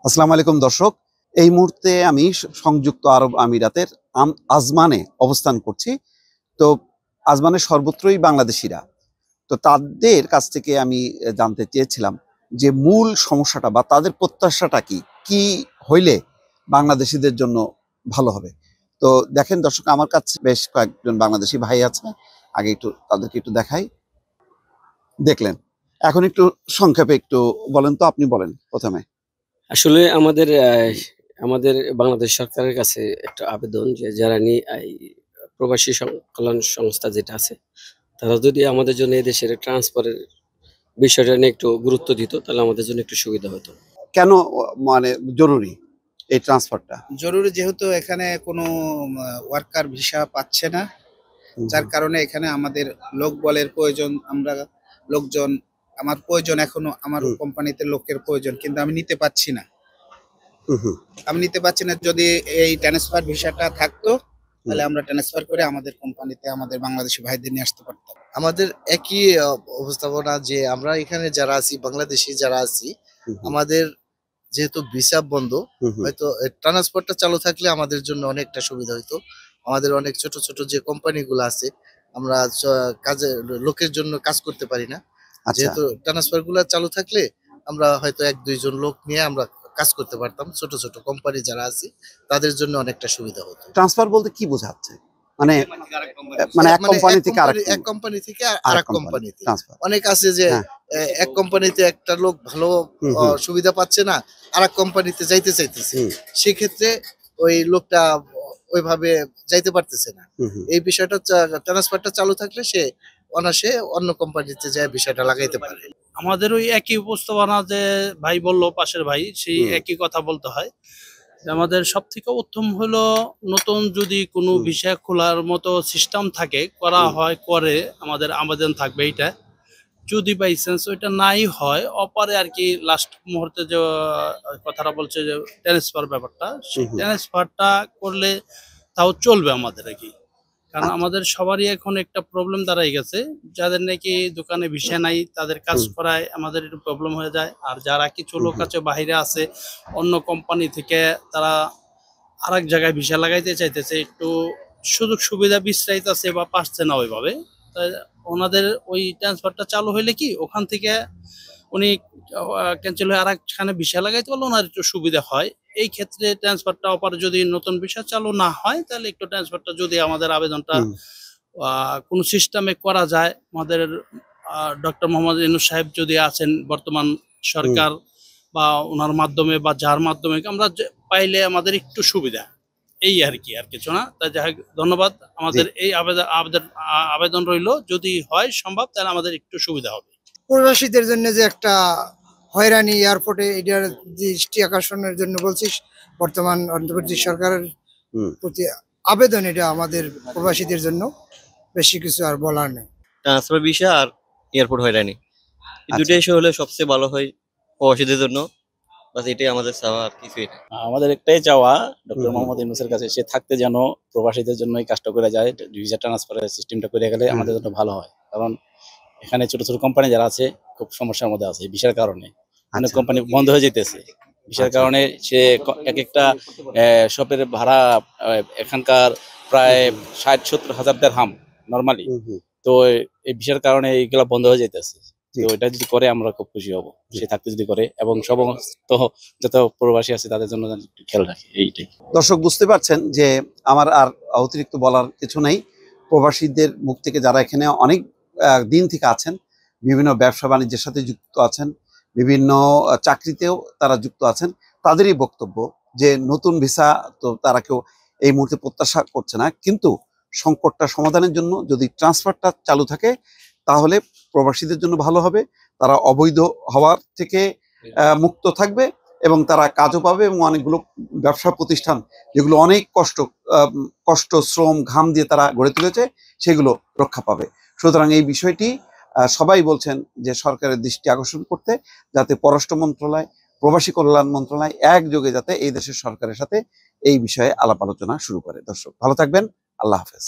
আসসালামু আলাইকুম দর্শক। এই মুহূর্তে আমি সংযুক্ত আরব আমিরাতের আজমানে অবস্থান করছি। তো আজমানের সর্বত্রই বাংলাদেশিরা। তো তাদের কাছ থেকে আমি জানতে চেয়েছিলাম যে মূল সমস্যাটা বা তাদের প্রত্যাশাটা কি? কি হইলে বাংলাদেশিদের জন্য ভালো হবে? তো দেখেন দর্শক, আমার কাছে বেশ কয়েকজন বাংলাদেশি ভাই আছে। আগে একটু তাদেরকে একটু দেখাই। দেখলেন। এখন একটু সংক্ষেপে একটু বলেন তো, আপনি বলেন ১ম এ। আসলে আমাদের বাংলাদেশ সরকারের কাছে একটা আবেদন যে যারা এই প্রবাসী কল্যাণ সংস্থা যেটা আছে, তারা যদি আমাদের জন্য এই দেশের ট্রান্সফারের বিষয়টা নিয়ে একটু গুরুত্ব দিত, তাহলে আমাদের জন্য একটু সুবিধা হতো। কেন মানে জরুরি এই ট্রান্সফারটা? জরুরি যেহেতু এখানে কোনো ওয়ার্কার ভিসা পাচ্ছে না, যার কারণে এখানে আমাদের লোকবলের প্রয়োজন। লোকজন আমার প্রয়োজন, এখনো আমার কোম্পানিতে লোকের প্রয়োজন, কিন্তু আমি নিতে পারছি না। যদি এই ট্রান্সফার ভিসাটা থাকতো, তাহলে আমরা ট্রান্সফার করে আমাদের কোম্পানিতে আমাদের বাংলাদেশি ভাইদের নিয়ে আসতে পারতাম। আমাদের একই অবস্থাপনা যে আমরা এখানে যারা আছি, বাংলাদেশি যারা আছি, আমাদের যেহেতু ভিসা বন্ধ, হয়তো ট্রান্সপোর্টটা চালু থাকলে আমাদের জন্য অনেকটা সুবিধা হইতো। আমাদের অনেক ছোট ছোট যে কোম্পানিগুলো আছে, আমরা কাজে লোকের জন্য কাজ করতে পারি না। যেহেতু ট্রান্সফার গুলা চালু থাকলে আমরা হয়তো ১-২ জন লোক নিয়ে আমরা কাজ করতে পারতাম। ছোট ছোট কোম্পানি যারা আছে তাদের জন্য অনেকটা সুবিধা হতো। ট্রান্সফার বলতে কি বোঝাচ্ছে? মানে এক কোম্পানি থেকে আরেক কোম্পানিতে অনেক আছে যে এক কোম্পানিতে একটা লোক ভালো সুবিধা পাচ্ছে না, আরেক কোম্পানিতে যাইতে চাইতেছে, সেক্ষেত্রে ওই লোকটা ওইভাবে যাইতে পারতেছে না। এই বিষয়টা ট্রান্সফারটা চালু থাকলে সে অনায়াসে অন্য কোম্পানিতে যায় বিষয়টা লাগাইতে পারে। আমাদের ওই একই উপস্থাপনা যে ভাই বললো, পাশের ভাই, সেই একই কথা বলতে হয়। আমাদের সব থেকে উত্তম হলো নতুন যদি কোনো বিষয় খোলার মতো সিস্টেম থাকে, করা হয়, করে আমাদের আবেদন থাকবে এইটা। যদি বাই চান্স ওইটা নাই হয়, অপারে আর কি লাস্ট মুহূর্তে যে কথাটা বলছে যে ট্রান্সফার ব্যাপারটা, সেই ট্রান্সফারটা করলে তাও চলবে আমাদের আর কি। কারণ আমাদের সবারই এখন একটা প্রবলেম দাঁড়াই গেছে, যাদের নাকি দোকানে ভিসা নাই তাদের কাজ করায় আমাদের একটু প্রবলেম হয়ে যায়। আর যারা কিছু লোক আছে বাইরে আছে, অন্য কোম্পানি থেকে তারা আরেক জায়গায় ভিসা লাগাইতে চাইতেছে, একটু সুযোগ সুবিধা বিশ্রাইতেছে বা পাচ্ছে না ওইভাবে। তাই ওনাদের ওই ট্রান্সফারটা চালু হইলে কি ওখান থেকে উনি ক্যান্সেল হয়ে আরেকখানে ভিসা লাগাইতে পারলে ওনার একটু সুবিধা হয়। এই ক্ষেত্রে ট্রান্সফারটা অপারে যদি নতুন ভিসা চালু না হয়, তাহলে একটু ট্রান্সফারটা যদি আমাদের আবেদনটা কোনো সিস্টেমে করা যায়, আমাদের ডক্টর মোহাম্মদ ইউনূস সাহেব যদি আছেন বর্তমান সরকার, বা ওনার মাধ্যমে বা যার মাধ্যমে আমরা পাইলে আমাদের একটু সুবিধা, এই আর কি, আর কিছু না। তাই যাই হোক, ধন্যবাদ। আমাদের এই আবেদন রইল, যদি হয় সম্ভব তাহলে আমাদের একটু সুবিধা হবে। প্রবাসীদের জন্য যে একটা হয়রানি এয়ারপোর্টে, এটার দৃষ্টি আকর্ষণের জন্য বলছিস, বর্তমান অন্তর্বর্তী সরকারের প্রতি আবেদন, এটা আমাদের প্রবাসীদের জন্য। বেশি কিছু আর বলার নেই। ট্রান্সফার ভিসা আর এয়ারপোর্ট হয়রানি, দুটোই এসে হলে সবচেয়ে ভালো হয় প্রবাসীদের জন্য। বাস এটাই আমাদের চাওয়া, আর কিছুই না। আমাদের একটাই চাওয়া ডক্টর মোহাম্মদ ইউনূসের কাছে, সে থাকতে যেন প্রবাসীদের জন্য এই কাজটা করে যায়, ভিসা ট্রান্সফারের সিস্টেমটা করে গেলে আমাদের জন্য ভালো হয়। কারণ এখানে ছোট ছোট কোম্পানি যারা আছে খুব সমস্যার মধ্যে আছে ভিসার কারণে। অনেক কোম্পানি বন্ধ হয়ে যেতেছে ভিসার কারণে। সে এক একটা শপের ভাড়া এখানকার প্রায় ৬০-৭০ হাজার দিরহাম নর্মালি। তো এই ভিসার কারণে এইগুলা বন্ধ হয়ে যেতেছে। তো এটা যদি করে আমরা খুব খুশি হব, সে থাকতে যদি করে, এবং সমস্ত যত প্রবাসী আছে তাদের জন্য খেয়াল রাখে। এইটাই দর্শক, বুঝতে পারছেন যে আমার আর অতিরিক্ত বলার কিছু নেই। প্রবাসীদের মুখ থেকে, যারা এখানে অনেক দিন থেকে আছেন, বিভিন্ন ব্যবসা বাণিজ্যের সাথে যুক্ত আছেন, বিভিন্ন চাকরিতেও তারা যুক্ত আছেন, তাদেরই বক্তব্য যে নতুন ভিসা তো তারা কেউ এই মুহূর্তে প্রত্যাশা করছে না, কিন্তু সংকটটা সমাধানের জন্য যদি ট্রান্সফারটা চালু থাকে তাহলে প্রবাসীদের জন্য ভালো হবে। তারা অবৈধ হওয়ার থেকে মুক্ত থাকবে এবং তারা কাজও পাবে, এবং অনেকগুলো ব্যবসা প্রতিষ্ঠান যেগুলো অনেক কষ্ট শ্রম ঘাম দিয়ে তারা গড়ে তুলেছে, সেগুলো রক্ষা পাবে। সুতরাং এই বিষয়টি সবাই বলছেন যে সরকারের দৃষ্টি আকর্ষণ করতে, যাতে পররাষ্ট্র মন্ত্রণালয়, প্রবাসী কল্যাণ মন্ত্রণালয় একযোগে যাতে এই দেশের সরকারের সাথে এই বিষয়ে আলাপ আলোচনা শুরু করে। দর্শক, ভালো থাকবেন। আল্লাহ হাফেজ।